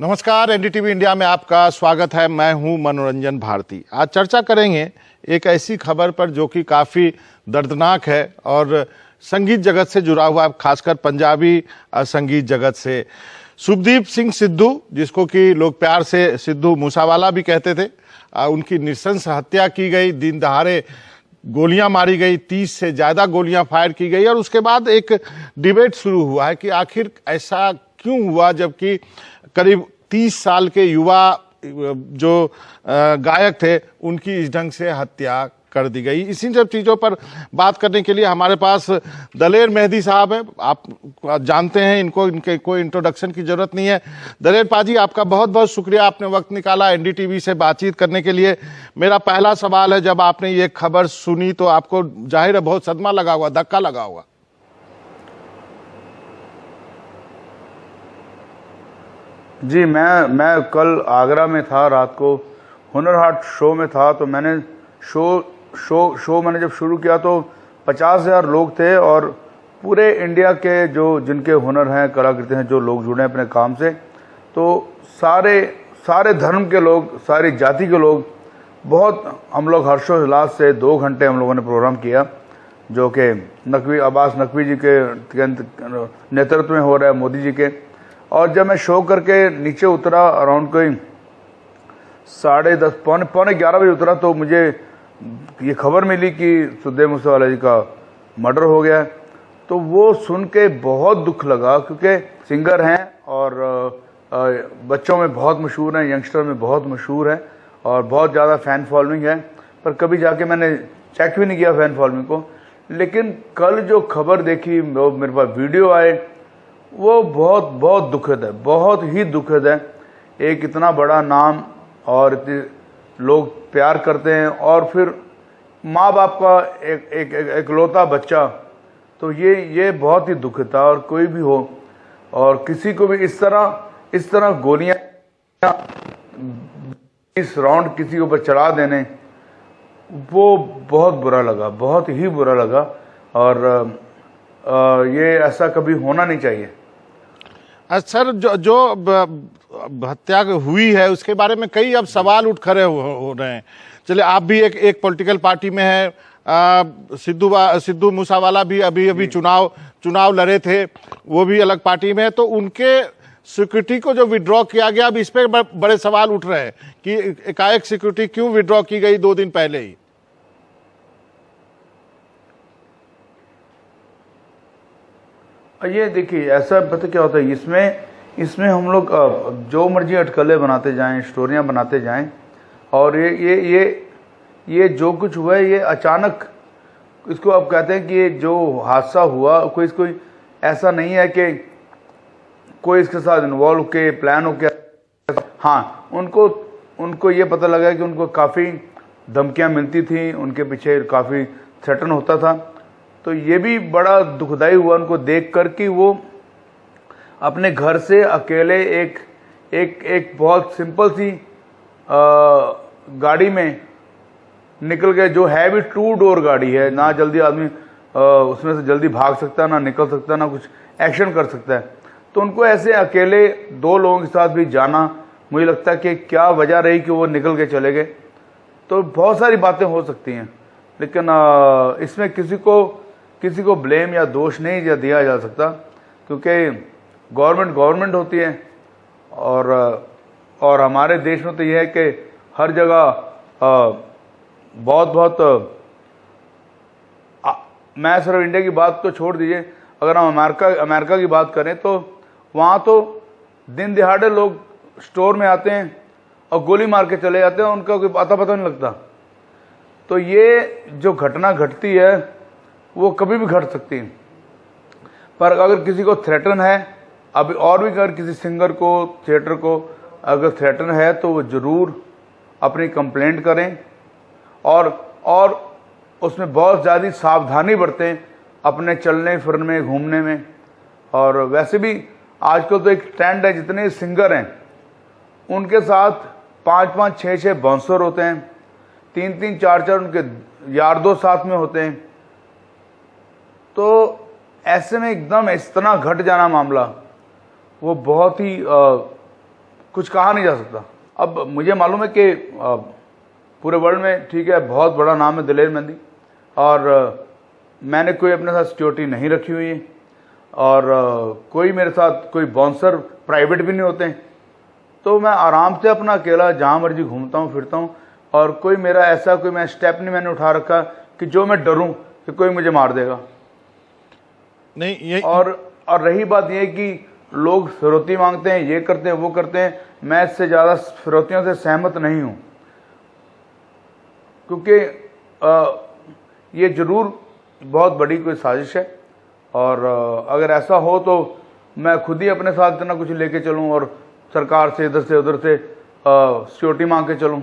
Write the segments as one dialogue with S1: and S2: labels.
S1: नमस्कार, NDTV India में आपका स्वागत है। मैं हूं मनोरंजन भारती। आज चर्चा करेंगे एक ऐसी खबर पर जो कि काफ़ी दर्दनाक है और संगीत जगत से जुड़ा हुआ है, खासकर पंजाबी संगीत जगत से। शुभदीप सिंह सिद्धू, जिसको कि लोग प्यार से सिद्धू मूसावाला भी कहते थे, उनकी नृशंस हत्या की गई। दिन दहाड़े गोलियां मारी गई, 30 से ज़्यादा गोलियां फायर की गई और उसके बाद एक डिबेट शुरू हुआ है कि आखिर ऐसा क्यों हुआ, जबकि करीब 30 साल के युवा जो गायक थे उनकी इस ढंग से हत्या कर दी गई। इसी सब चीज़ों पर बात करने के लिए हमारे पास दलेर मेहदी साहब है। आप जानते हैं इनको, इनके कोई इंट्रोडक्शन की जरूरत नहीं है। दलेर पाजी, आपका बहुत बहुत शुक्रिया, आपने वक्त निकाला एनडीटीवी से बातचीत करने के लिए। मेरा पहला सवाल है, जब आपने ये खबर सुनी तो आपको जाहिर है बहुत सदमा लगा होगा, धक्का लगा होगा।
S2: जी, मैं कल आगरा में था, रात को हुनर हाट शो में था। तो मैंने शो मैंने जब शुरू किया तो 50,000 लोग थे और पूरे इंडिया के जिनके हुनर हैं, कलाकृति हैं, जो लोग जुड़े हैं अपने काम से, तो सारे धर्म के लोग, सारी जाति के लोग, बहुत हम लोग हर्षोल्लास से 2 घंटे हम लोगों ने प्रोग्राम किया, जो कि अब्बास नकवी जी के नेतृत्व में हो रहा है, मोदी जी के। और जब मैं शो करके नीचे उतरा, अराउंड कोई 10:30 पौने 11 बजे उतरा, तो मुझे ये खबर मिली कि शुभदीप मूसावाला जी का मर्डर हो गया। तो वो सुन के बहुत दुख लगा, क्योंकि सिंगर हैं और बच्चों में बहुत मशहूर हैं, यंगस्टर में बहुत मशहूर हैं और बहुत ज़्यादा फ़ैन फॉलोइंग है। पर कभी जाके मैंने चेक भी नहीं किया फ़ैन फॉलोइंग को। लेकिन कल जो खबर देखी, मेरे पास वीडियो आए, वो बहुत दुखद है, बहुत ही दुखद है। एक इतना बड़ा नाम और इतने लोग प्यार करते हैं, और फिर माँ बाप का एक इकलौता बच्चा, तो ये बहुत ही दुखद था। और कोई भी हो और किसी को भी इस तरह गोलियां इस राउंड किसी के ऊपर चढ़ा देने, वो बहुत बुरा लगा, बहुत ही बुरा लगा। और ये ऐसा कभी होना नहीं चाहिए।
S1: सर, जो हत्या हुई है उसके बारे में कई अब सवाल उठ खड़े हो रहे हैं। चलिए, आप भी एक पॉलिटिकल पार्टी में हैं, सिद्धू मूसावाला भी अभी चुनाव लड़े थे, वो भी अलग पार्टी में है। तो उनके सिक्योरिटी को जो विड्रॉ किया गया, अब इस पर बड़े सवाल उठ रहे हैं कि एकाएक सिक्योरिटी क्यों विड्रॉ की गई 2 दिन पहले ही।
S2: ये देखिए, ऐसा पता क्या होता है, इसमें हम लोग जो मर्जी अटकलें बनाते जाएं, स्टोरियां बनाते जाएं, और ये जो कुछ हुआ है, ये अचानक, इसको आप कहते हैं कि ये जो हादसा हुआ, कोई ऐसा नहीं है कि कोई इसके साथ इन्वॉल्व के प्लान हो के। हाँ, उनको ये पता लगा कि उनको काफ़ी धमकियां मिलती थी, उनके पीछे काफ़ी थ्रेटन होता था। तो ये भी बड़ा दुखदाई हुआ उनको देख कर कि वो अपने घर से अकेले एक बहुत सिंपल सी गाड़ी में निकल गए, जो है भी 2 डोर गाड़ी है, ना जल्दी आदमी उसमें से जल्दी भाग सकता है, ना निकल सकता है, ना कुछ एक्शन कर सकता है। तो उनको ऐसे अकेले 2 लोगों के साथ भी जाना, मुझे लगता है कि क्या वजह रही कि वो निकल के चले गए। तो बहुत सारी बातें हो सकती हैं, लेकिन इसमें किसी को ब्लेम या दोष नहीं दिया जा सकता, क्योंकि गवर्नमेंट होती है। और हमारे देश में तो यह है कि हर जगह बहुत मैं सिर्फ इंडिया की बात तो छोड़ दीजिए, अगर हम अमेरिका की बात करें तो वहाँ तो दिन दिहाड़े लोग स्टोर में आते हैं और गोली मार के चले जाते हैं, उनका कोई पता नहीं लगता। तो ये जो घटना घटती है वो कभी भी घट सकती है। पर अगर किसी को थ्रेटन है, अभी और भी अगर किसी सिंगर को, थिएटर को अगर थ्रेटन है, तो वो ज़रूर अपनी कंप्लेंट करें और उसमें बहुत ज़्यादा सावधानी बरतें अपने चलने फिरने में, घूमने में। और वैसे भी आजकल तो एक ट्रेंड है, जितने सिंगर हैं उनके साथ 5-5, 6-6 बाउंसर होते हैं, 3-3, 4-4 उनके यार दोस्त साथ में होते हैं। तो ऐसे में एकदम इस तरह घट जाना मामला, वो बहुत ही कुछ कहा नहीं जा सकता। अब मुझे मालूम है कि पूरे वर्ल्ड में ठीक है बहुत बड़ा नाम है दिलेर मेहंदी, और मैंने कोई अपने साथ सिक्योरिटी नहीं रखी हुई है, और कोई मेरे साथ कोई बाउंसर प्राइवेट भी नहीं होते हैं, तो मैं आराम से अपना अकेला जहाँ मर्जी घूमता हूँ फिरता हूँ, और कोई मेरा ऐसा कोई मैं स्टेप नहीं मैंने उठा रखा कि जो मैं डरूं कि कोई मुझे मार देगा।
S1: नहीं ये
S2: और रही बात ये कि लोग फिरौती मांगते हैं, ये करते हैं वो करते हैं, मैं इससे ज़्यादा फिरौतियों से सहमत नहीं हूँ, क्योंकि ये जरूर बहुत बड़ी कोई साजिश है, और अगर ऐसा हो तो मैं खुद ही अपने साथ इतना कुछ लेके चलूं और सरकार से इधर से उधर से सिक्योरिटी मांग के चलूं।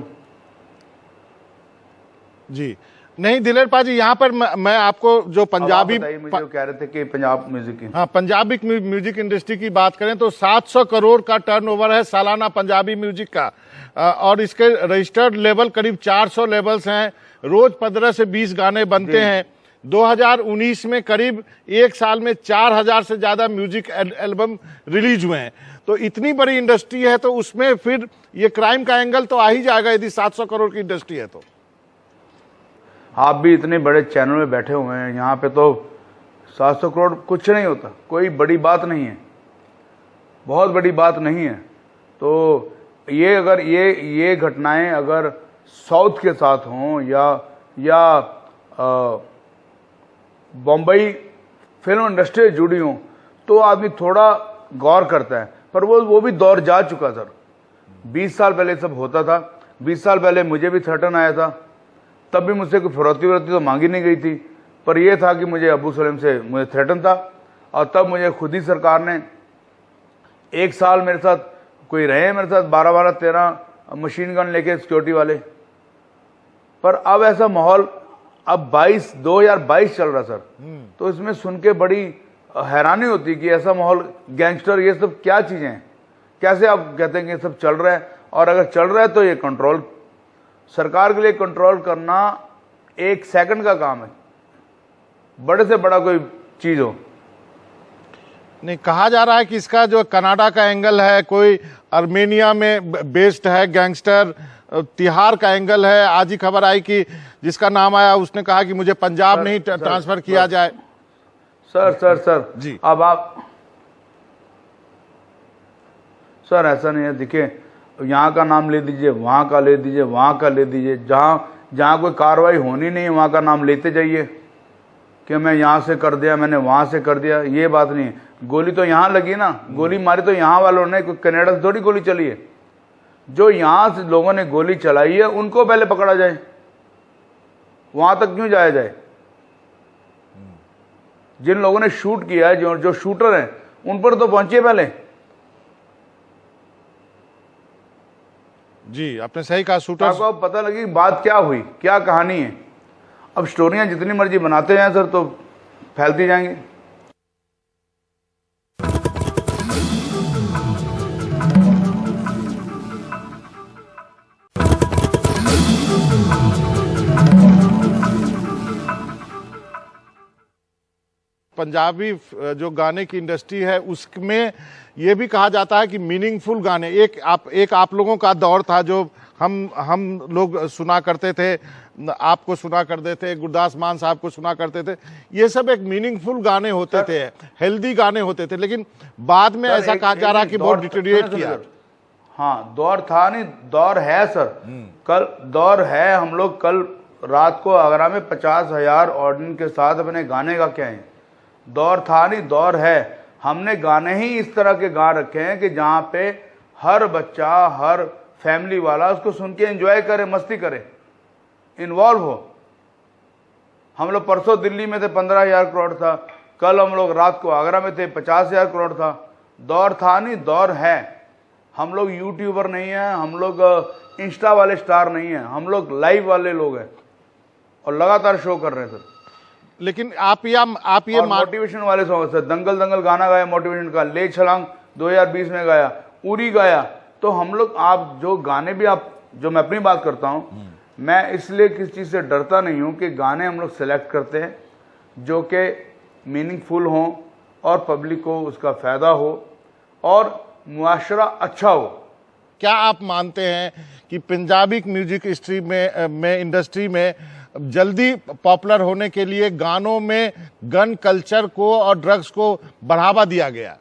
S1: जी नहीं दिलेर पाजी, यहाँ पर मैं आपको जो पंजाबी
S2: मुझे कह रहे थे कि पंजाब म्यूजिक की,
S1: हाँ पंजाबी म्यूजिक इंडस्ट्री की बात करें तो 700 करोड़ का टर्नओवर है सालाना पंजाबी म्यूजिक का, और इसके रजिस्टर्ड लेवल करीब 400 लेवल्स हैं, रोज 15 से 20 गाने बनते हैं। 2019 में करीब एक साल में 4000 से ज्यादा म्यूजिक एल्बम रिलीज हुए हैं। तो इतनी बड़ी इंडस्ट्री है तो उसमें फिर ये क्राइम का एंगल तो आ ही जाएगा यदि 700 करोड़ की इंडस्ट्री है तो।
S2: आप भी इतने बड़े चैनल में बैठे हुए हैं, यहाँ पे तो 700 करोड़ कुछ नहीं होता, कोई बड़ी बात नहीं है, बहुत बड़ी बात नहीं है। तो ये अगर ये घटनाएं अगर साउथ के साथ हों या बम्बई फिल्म इंडस्ट्री से जुड़ी हों तो आदमी थोड़ा गौर करता है, पर वो भी दौर जा चुका सर। 20 साल पहले सब होता था, 20 साल पहले मुझे भी थ्रेटन आया था, तब भी मुझसे कोई फिरौती तो मांगी नहीं गई थी, पर यह था कि मुझे अबू सलेम से मुझे थ्रेटन था, और तब मुझे खुद ही सरकार ने 1 साल मेरे साथ कोई रहे मेरे साथ 12-13 मशीन गन लेके सिक्योरिटी वाले। पर अब ऐसा माहौल अब 2022 चल रहा सर, तो इसमें सुन के बड़ी हैरानी होती कि ऐसा माहौल, गैंगस्टर, ये सब क्या चीजें हैं, कैसे आप कहते हैं कि ये सब चल रहा है। और अगर चल रहा है तो ये कंट्रोल, सरकार के लिए कंट्रोल करना 1 सेकंड का काम है, बड़े से बड़ा कोई चीज हो।
S1: नहीं कहा जा रहा है कि इसका जो कनाडा का एंगल है, कोई आर्मेनिया में बेस्ड है गैंगस्टर, तिहाड़ का एंगल है। आज ही खबर आई कि जिसका नाम आया उसने कहा कि मुझे पंजाब नहीं ट्रांसफर किया जाए।
S2: सर
S1: जी
S2: अब आप सर ऐसा नहीं है, देखिए यहाँ का नाम ले दीजिए, वहाँ का ले दीजिए, वहाँ का ले दीजिए, जहाँ कोई कार्रवाई होनी नहीं है वहाँ का नाम लेते जाइए कि मैं यहाँ से कर दिया, मैंने वहाँ से कर दिया। ये बात नहीं है, गोली तो यहाँ लगी ना, गोली मारी तो यहाँ वालों ने, कोई कनाडा से थोड़ी गोली चली है। जो यहाँ से लोगों ने गोली चलाई है उनको पहले पकड़ा जाए, वहां तक क्यों जाया जाए। जिन लोगों ने शूट किया है, जो शूटर हैं, उन पर तो पहुंचिए पहले।
S1: जी आपने सही कहा, शूटर
S2: आपको पता लगी बात क्या हुई, क्या कहानी है। अब स्टोरियां जितनी मर्जी बनाते हैं सर तो फैलती जाएंगी।
S1: पंजाबी जो गाने की इंडस्ट्री है उसमें ये भी कहा जाता है कि मीनिंगफुल गाने, एक आप लोगों का दौर था जो हम लोग सुना करते थे, आपको सुना करते थे, गुरदास मान साहब को सुना करते थे। ये सब एक मीनिंगफुल गाने होते थे, हेल्दी गाने होते थे, लेकिन बाद में ऐसा कहा जा रहा है कि बहुत डिटेरिएट किया।
S2: हाँ दौर था नहीं, दौर है सर, कल दौर है। हम लोग कल रात को आगरा में 50,000 ऑडियंस के साथ अपने गाने का क्या है, दौर था नहीं, दौर है। हमने गाने ही इस तरह के गा रखे हैं कि जहाँ पे हर बच्चा, हर फैमिली वाला उसको सुन के एंजॉय करे, मस्ती करे, इन्वॉल्व हो। हम लोग परसों दिल्ली में थे, 15,000 करोड़ था। कल हम लोग रात को आगरा में थे, 50,000 करोड़ था। दौर था नहीं, दौर है। हम लोग यूट्यूबर नहीं है, हम लोग इंस्टा वाले स्टार नहीं है, हम लोग लाइव वाले लोग हैं और लगातार शो कर रहे थे।
S1: लेकिन आप ये
S2: मोटिवेशन वाले सॉन्ग से दंगल दंगल गाना गाया मोटिवेशन का, ले छलांग 2020 में गाया, उरी गाया। तो हम लोग, आप जो गाने भी, आप जो मैं अपनी बात करता हूं, मैं इसलिए किसी चीज से डरता नहीं हूं कि गाने हम लोग सेलेक्ट करते हैं जो कि मीनिंगफुल हों और पब्लिक को उसका फायदा हो और मुआशरा अच्छा हो।
S1: क्या आप मानते हैं कि पंजाबी म्यूजिक इंडस्ट्री में जल्दी पॉपुलर होने के लिए गानों में गन कल्चर को और ड्रग्स को बढ़ावा दिया गया?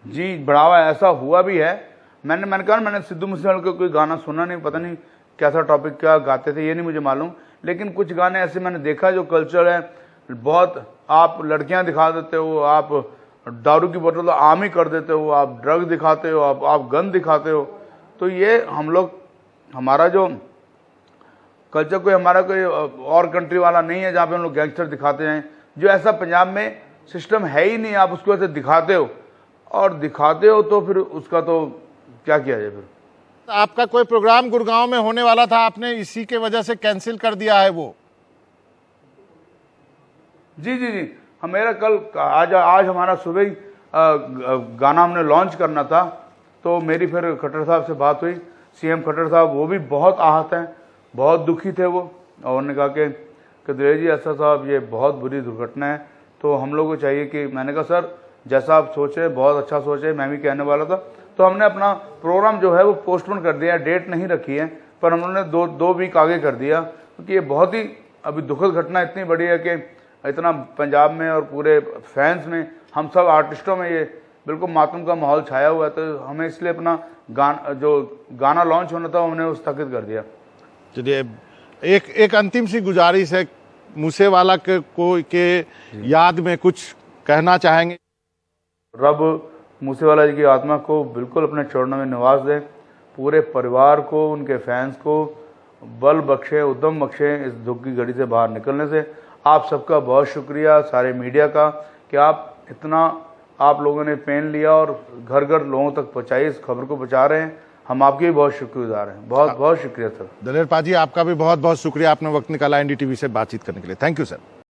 S2: जी, बढ़ावा ऐसा हुआ भी है। मैंने कहा मैंने सिद्धू मूसेवाले का कोई गाना सुना नहीं, पता नहीं कैसा टॉपिक क्या गाते थे, ये नहीं मुझे मालूम, लेकिन कुछ गाने ऐसे मैंने देखा जो कल्चर है, बहुत आप लड़कियां दिखा देते हो, आप दारू की बोतल तो आम ही कर देते हो, आप ड्रग दिखाते हो, आप गन दिखाते हो। तो ये हम लोग, हमारा जो कल्चर कोई हमारा कोई और कंट्री वाला नहीं है जहाँ पे हम लोग गैंगस्टर दिखाते हैं, जो ऐसा पंजाब में सिस्टम है ही नहीं। आप उसको ऐसे दिखाते हो तो फिर उसका तो क्या किया जाए। फिर
S1: आपका कोई प्रोग्राम गुड़गांव में होने वाला था, आपने इसी के वजह से कैंसिल कर दिया है वो?
S2: जी, मेरा कल आज हमारा सुबह ही गाना हमने लॉन्च करना था, तो मेरी फिर खट्टर साहब से बात हुई। सीएम खट्टर साहब वो भी बहुत आहत हैं, बहुत दुखी थे वो, और उन्होंने कहा कि दिलेर जी ऐसा साहब ये बहुत बुरी दुर्घटना है, तो हम लोग को चाहिए कि, मैंने कहा सर जैसा आप सोचे बहुत अच्छा सोचे, मैं भी कहने वाला था। तो हमने अपना प्रोग्राम जो है वो पोस्टपोन कर दिया, डेट नहीं रखी है, पर हमने दो वीक आगे कर दिया, क्योंकि ये बहुत ही अभी दुखद घटना इतनी बड़ी है कि इतना पंजाब में और पूरे फैंस में, हम सब आर्टिस्टों में ये बिल्कुल मातम का माहौल छाया हुआ है। तो हमें इसलिए अपना गाना लॉन्च होना था हमने स्थगित कर दिया।
S1: चलिए, एक अंतिम सी गुजारिश है, मूसेवाला के याद में कुछ कहना चाहेंगे?
S2: रब मूसेवाला जी की आत्मा को बिल्कुल अपने चरणों में निवास दे, पूरे परिवार को, उनके फैंस को बल बख्शे, उद्यम बख्शे इस दुख की घड़ी से बाहर निकलने से। आप सबका बहुत शुक्रिया सारे मीडिया का कि आप लोगों ने पेन लिया और घर घर लोगों तक पहुंचाई, इस खबर को पहुंचा रहे हैं। हम आपके भी बहुत शुक्रगुजार हैं। बहुत बहुत शुक्रिया सर।
S1: दलेर पाजी, आपका भी बहुत बहुत शुक्रिया, आपने वक्त निकाला एनडीटीवी से बातचीत करने के लिए। Thank you sir.